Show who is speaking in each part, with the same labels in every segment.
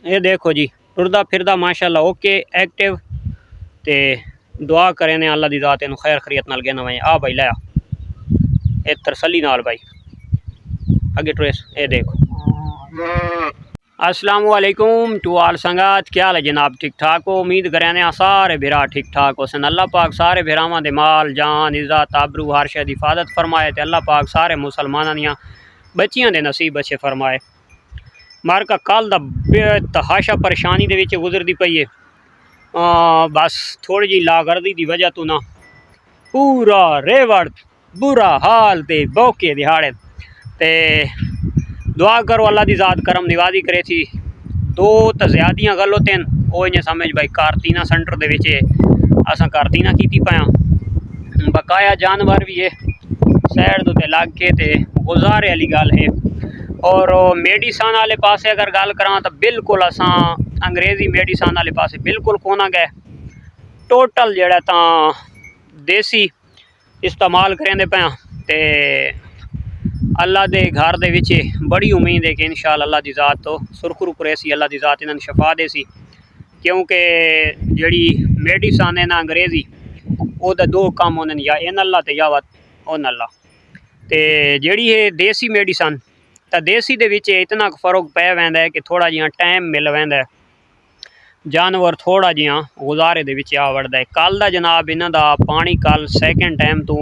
Speaker 1: ये देखो जी टुरदा फिरदा माशाल्लाह ओके एक्टिव। ते दुआ करें ने अल्लाह दी ज़ात इनू खैर खरीयत नाल गेना वहीं आ भाई लाया ए तरसली नाल भाई अगे ट्रेस। ये देखो अस्सलामु अलैकुम टू आल संगात, क्या हाल है जनाब? ठीक ठाक हो? उम्मीद करें सारे बिरा ठीक ठाक हो सन। अल्लाह पाक सारे बिरावां दे माल जान इज़्ज़त आबरू हर शे दी हिफाजत फरमाए ते अल्लाह पाक सारे मुसलमानां दियां बच्चियां दे नसीब अच्छे फरमाए। मार का कल दा बेतहाशा परेशानी दे विच गुजरदी पई है। बस थोड़ी जी लागर्दी दी वजह तो ना पूरा रेवड़ बुरा हाल ते बौके दिहाड़े ते दुआ करो अल्लाह दी ज़ात करम निवाजी करे थी। दो तो ज़्यादियाँ गल होते हैं वो इन्हें समझ भाई कारतीना सेंटर दे विच असां कारतीना कीती पाया बकाया जानवर भी है सैड दे लग के ते गुजारे वाली गल है। और मेडिसन वाले पासे अगर गल करा तो बिल्कुल असां अंग्रेज़ी मेडिसन वाले पासे बिल्कुल कोना गए। टोटल जड़ा ता देसी इस्तेमाल करेंदे पाया ते अल्लाह दे घर दे विच बड़ी उम्मीद है कि इंशाअल्लाह अल्लाह दी ज़ात तो सुरखरू करेसी अल्लाह दी ज़ात इन्हां शफा देसी। क्योंकि जड़ी मेडिसन है ना अंग्रेज़ी ओदा दो काम होने या इन अल्लाह ते या उन अल्लाह ते जड़ी है देसी मेडिसन तो देसी दे विच इतना फ़र्क पै वैंदा है कि थोड़ा जिहा टाइम मिल वैंदा है जानवर थोड़ा जिहा गुजारे दे विच आ वड़दा है। कल दा जनाब इन्हां दा पानी कल सैकेंड टाइम तो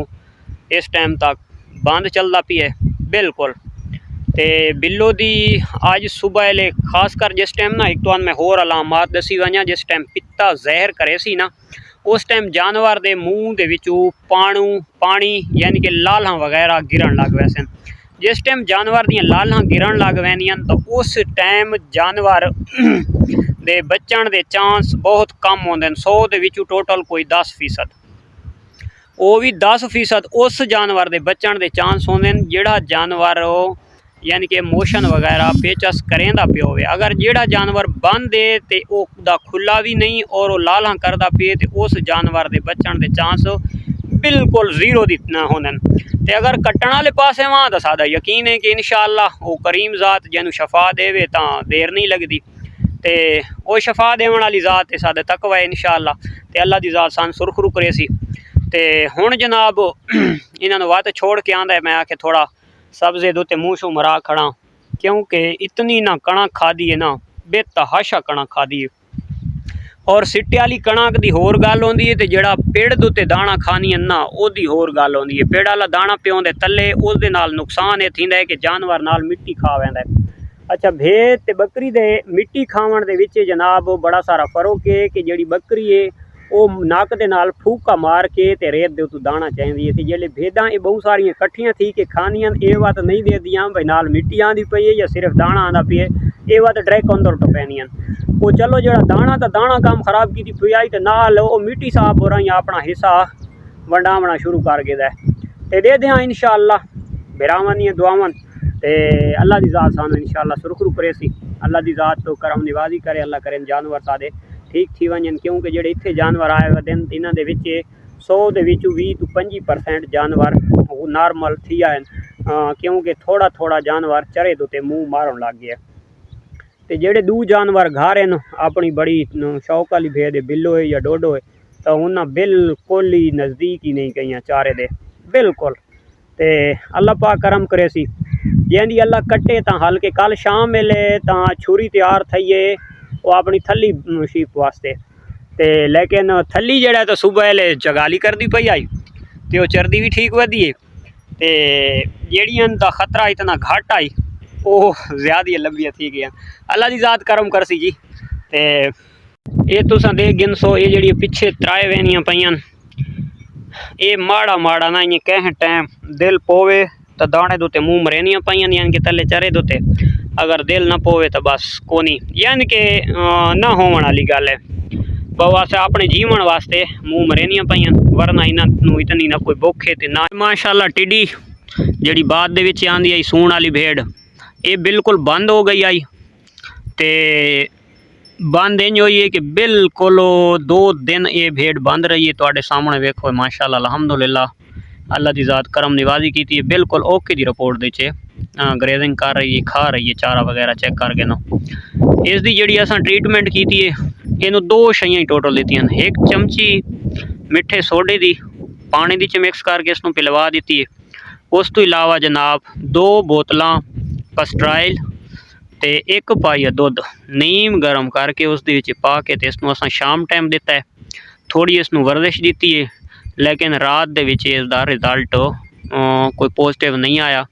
Speaker 1: इस टाइम तक बंद चलदा पिया बिल्कुल। ते बिल्लो दी अज सुबह ले खासकर जिस टाइम ना एक तो मैं होर अलामात दसी वजा जिस टाइम पिता जहर करे सी ना उस टाइम जानवर दे मूँह दे विचों पानी यानी कि लालां वगैरह गिरन लग वैसे। जिस टाइम जानवर दियां लालां गिरन लग वैंदियां तो उस टाइम जानवर दे बचण दे चांस बहुत कम होंदे। 100 दे विचों टोटल कोई 10%, वो भी 10% उस जानवर दे बचण दे चांस होंदे जिहड़ा जानवर यानी कि मोशन वगैरह पेचस करेंदा पिया होवे। अगर जिहड़ा जानवर बंद है तो ओदा खुला भी नहीं और वो लालां करदा पे तो उस जानवर दे बचण दे चांस बिल्कुल जीरो दी होंदे। ते अगर कट्टण वाले पासे वहाँ तो सादा यकीन है कि इंशाअल्लाह वो करीम ज़ात जैनू शफा देवे तो देर नहीं लगती ते वो शफा देवन वाली ज़ात है सादा तकवा है इंशाअल्लाह ते अल्लाह दी ज़ात सान सुरखरू करेसी। ते हुण जनाब इन्होंने वत छोड़ के आंदा है मैं आके थोड़ा सब्ज़े दो ते मुँह शू मरा खड़ा क्योंकि इतनी ना कणक खादी है ना बेतहाशा कणक खादी है। और सिट्टे वाली कणक की होर गल होंदी है तो जड़ा पेड़ दे उत्ते दाणा खानी है ना ओदी होर गल होंदी है। पेड़ वाला दाणा प्योंदे तले उस दे नाल नुकसान ये थींदा है कि जानवर नाल मिट्टी खा वैंदा है। अच्छा भेड़ ते बकरी दे मिट्टी खावन दे विच जनाब बड़ा सारा फर्क है कि जड़ी बकरी है वो नक दे नाल फूका मार के ते रेत दे उत्ते दाणा चाहीदी है ते जेल्ले भेडां ये बहुत सारियां कट्ठियां थी के खानियां ये बात नहीं दे दियां भाई नाल मिट्टी आंदी पई है या सिर्फ दाणा आंदा पिया ये बात डायरेक्ट अंदर टपैनियां। वो चलो जड़ा दाणा तो दाणा काम खराब की पियाई तो नाल वो मिट्टी साफ हो रही अपना हिस्सा वंडावना शुरू कर गया है। दे दें इंशाअल्लाह बिरावां दी दुआवां ते अल्लाह दी ज़ात सानू इंशाअल्लाह सुरखरू करेसी। अल्लाह दी ज़ात तो करम निवाजी करे अल्लाह करें जानवर सादे ठीक थी वजन क्योंकि जेडे इत्थे जानवर आए हुए दिन इन्हां दे विच 100 दे विचों 20 तो 25% जानवर नॉर्मल थी आए क्योंकि थोड़ा थोड़ा जानवर चरे दे मुँह मारन लग गया। तो जेडे दू जानवर घर हैं अपनी बड़ी शौक वाली भेड़ बिल्लो है या डोडो है तो उन्हें बिल्कुल ही नज़दीक ही नहीं गई चारे दे बिल्कुल। तो अल्लाह पाक करम करे सी जैंदी अल्लाह कट्टे तो हल्के कल शाम वेले तो छुरी तैयार थी है वो अपनी थली शीप वास्ते ते लेकिन थली जड़ा तो सुबह ले जगाली करती पई आई तो वो चरदी भी ठीक वधी है ते जेड़ियां दा खतरा इतना घट आई वो ज़्यादा लंबियां थी गई। अल्लाह दी ज़ात करम करसी जी। ते ये तुसां दे गिनसो ये जड़ी पिछे त्राए वैनियां पईयां ये माड़ा माड़ा ना इं कह टाइम दिल पोवे तो दाने दोते मुँह मरेनियां पईयां यानी कि तले चरे दोते अगर दिल ना पोवे तो बस कोनी यानी कि ना होवन वाली गल है बस अपने जीवन वास्ते मुँह मरेनियां पईयां वरना इन्हों इतनी ना कोई भुख है ना माशाअल्लाह। टिड्डी जड़ी बाद दे विच आंदी आई सूण वाली भेड़ ये बिल्कुल बंद हो गई आई ते बंद इंज हुई है कि बिल्कुल 2 दिन ये भेड़ बंद रही है। तुहाडे सामने वेखो माशाअल्लाह अल्हम्दुलिल्लाह अल्लाह दी ज़ात करम निवाजी की है बिल्कुल ओके दी रिपोर्ट दे ग्रेजिंग कर रही है खा रही है चारा वगैरह चेक करके ना इस दी जिहड़ी असां ट्रीटमेंट कीती है, इनू 2 शैयां ही टोटल दित्तियां। एक चमची मिठे सोडे दी पानी दी च मिक्स करके इसनू पिलवा दी है। उस तो इलावा जनाब 2 बोतलां पस्ट्राइल ते 1 पाइया दुध नीम गर्म करके उस दे विच पा के ते इसनू असां शाम टाइम दिता है। थोड़ी इसनू वर्जिश दी है, लेकिन रात दे विच इसदा रिजल्ट कोई पॉजिटिव नहीं आया।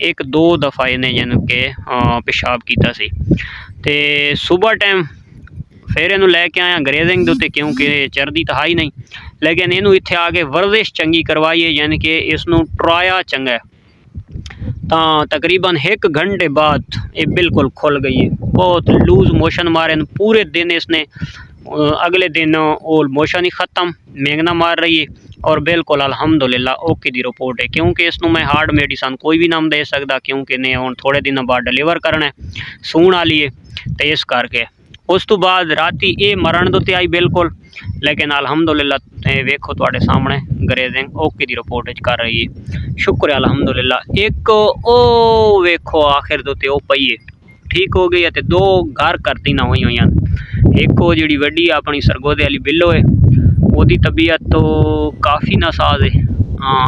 Speaker 1: 1-2 दफ़ा इन्हें जन के पेशाब किया सी ते सुबह टाइम फिर इनू लैके आया ग्रेजिंग उत्ते, क्योंकि चरदी तो है ही नहीं, लेकिन इनू इत्थे आके वर्जिश चंगी करवाई है, यानी कि इसनू ट्राया चंगा है। तो तकरीबन 1 घंटे बाद ये बिल्कुल खुल गई है। बहुत लूज मोशन मारे पूरे दिन इसने, अगले दिन वो मोशन ही ख़त्म, मेंगना मार रही है और बिल्कुल अल्हम्दुलिल्लाह ओके दी रिपोर्ट है। क्योंकि इसनू मैं हार्ड मेडिसन कोई भी नाम दे सकता, क्योंकि ने हुण थोड़े दिन बाद डिलीवर करना है, सूण वाली है, तो इस करके उस तो बाद राती ये मरण दे आई बिल्कुल, लेकिन अल्हम्दुलिल्लाह वेखो तुहाडे सामने ग्रेजिंग ओके दी रिपोर्ट कर रही है। शुक्र है अल्हम्दुलिल्लाह। एक ओ वेखो आखिर दे ओ पई है, ठीक हो गई है। तो 2 घर करती ना हुई हुई। एक वो जी वड्डी अपनी सरगोदे वाली बिल्लो है, वही तबीयत तो काफ़ी नासाज है,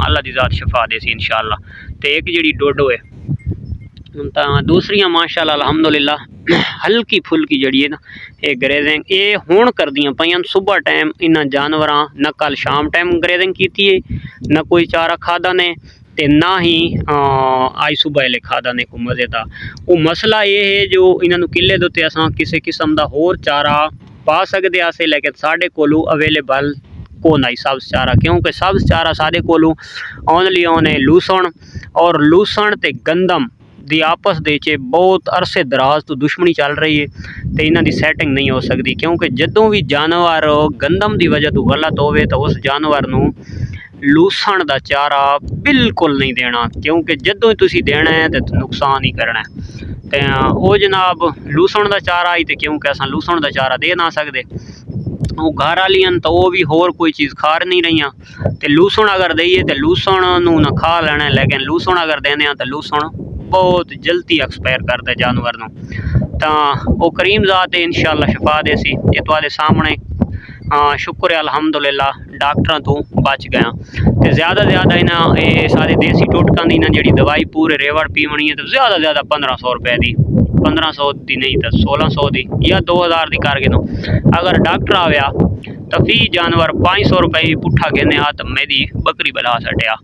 Speaker 1: अल्लाह की ज़ात शिफा दे सी इंशाअल्लाह। तो एक जी डोडो है, तो दूसरियां माशाअल्लाह अल्हम्दुलिल्लाह हल्की फुल्की जड़ी है ना ये ग्रेजिंग ये हुण करदियां पईयां। सुबह टाइम इन्हां जानवरां न कल शाम टाइम ग्रेजिंग की है, न कोई चारा खादा ने ते ना ही आज सुबह वाले खादा ने को मज़े का। वो मसला ये है जो इन्होंने किले दे उत्ते असां किसी किस्म का होर चारा पा सकते आसे, लेकिन साढ़े कोलू अवेलेबल को नहीं सब्ज़ चारा, क्योंकि सब्ज़ चारा साढ़े कोलू ओनली ओने लूसण और लूसण ते गंदम दी आपस दे बहुत अरसे दराज तो दुश्मनी चल रही है, तो इन्हां दी सैटिंग नहीं हो सकती। क्योंकि जदों भी जानवर गंदम की वजह तो गलत होवे तो उस जानवर नू लूसण का चारा बिल्कुल नहीं देना, क्योंकि जदों तुसी देना है तो नुकसान ही करना है। तो वो जनाब लूसण का चारा आई, तो क्योंकि असां लूसण का चारा दे ना सकते, वो घर वालियां तो वो भी होर कोई चीज़ खा नहीं रही। तो लूसण अगर दईए तो लूसण नू ना खा लेना, लेकिन लूसण अगर देने तो लूसण बहुत जल्दी एक्सपायर करता है जानवर नू। तो वो करीम ज़ात है इंशाअल्लाह शिफा दे सी। ये तुहाडे सामने शुक्र है अल्हम्दुलिल्लाह डॉक्टर तो बच गया। तो ज़्यादा इन्हें ये सारे देसी टोटकां दी इन्हें जी दवाई पूरे रेवड़ पीवनी है, तो ज़्यादा 1500 रुपए की, 1500 दी नहीं तो 1600 दी या 2000 की करके नो। अगर डॉक्टर आया तो फी जानवर 500 रुपए पुट्ठा कहने आ, तो मेरी बकरी बला सटिया।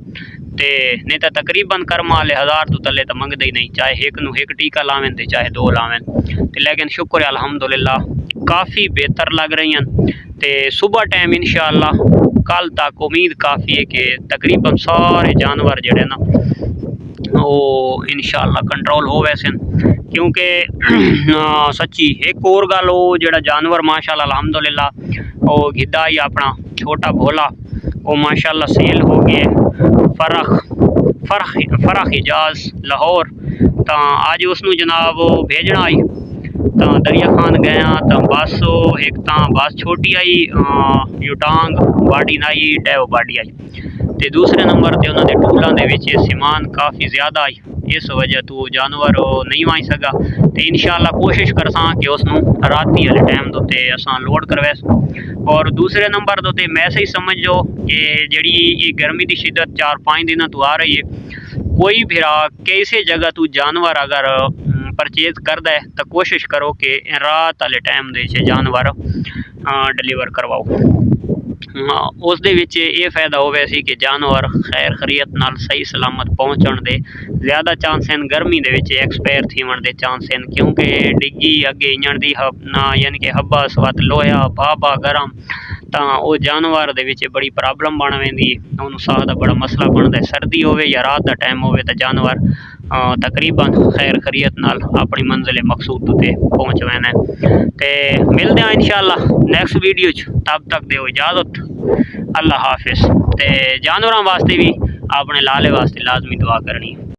Speaker 1: ते नहीं तो तकरीबन कर्म वाले 1000 तो तले तो मंगते ही नहीं, चाहे एक नू एक टीका लावें तो चाहे 2 लावें। तो लेकिन शुक्र है अल्हम्दुलिल्लाह काफ़ी बेहतर लग रही हैं। तो सुबह टाइम इंशाअल्लाह कल तक उम्मीद काफ़ी है कि तकरीबन सारे जानवर जड़े ना वो इंशाअल्लाह कंट्रोल हो वैसे, क्योंकि सच्ची एक और गल वो जो जानवर माशाअल्लाह अल्हम्दुलिल्लाह वो गिद्धा ही अपना छोटा भोला वो माशाअल्लाह सेल हो गया फरख हिजाज लाहौर। तो अज उसनू जनाब भेजना आई, तो दरिया खान गया तो बस एक तो बस छोटी आई यूटांग बाडी ना आई डैव बाडी आई, तो दूसरे नंबर पर उन्होंने टूलों के समान काफ़ी ज़्यादा आई, इस वजह तो जानवर नहीं आई सका। तो इंशाअल्लाह कोशिश करसा कि उसनू राती वाले टाइम के असां लोड करवा। और दूसरे नंबर तो मैं सही समझ लो कि जी गर्मी की शिद्दत 4-5 दिन तो आ रही है, कोई भी किसी जगह तू जानवर अगर परचेज करता है तो कोशिश करो कि रात वाले टाइम दे जानवर डिलीवर करवाओ। उस दे विच ये फायदा होवे सी कि जानवर खैर खरीयत नाल सही सलामत पहुँचण दे ज़्यादा चांस हैं, गर्मी दे विच एक्सपायर थीवन दे चांस हैं, क्योंकि डिग्गी अगे इंजण दी यानी कि हब्बा स्वत लोहा भाभा गरम, तो वो जानवर दे विच बड़ी प्रॉब्लम बन वेंदी है, उन्होंने साह का बड़ा मसला बनता है। सर्दी होवे या रात का टाइम होवे तो जानवर तकरीबन खैर खरीयत नाल अपनी मंजिल मकसूद ते पहुँच वैन। तो मिलते हैं इंशाअल्लाह नैक्सट वीडियो च, तब तक दो इजाज़त, अल्लाह हाफिज़। तो जानवरों वास्ते भी अपने लाले वास्ते लाजमी दुआ करनी।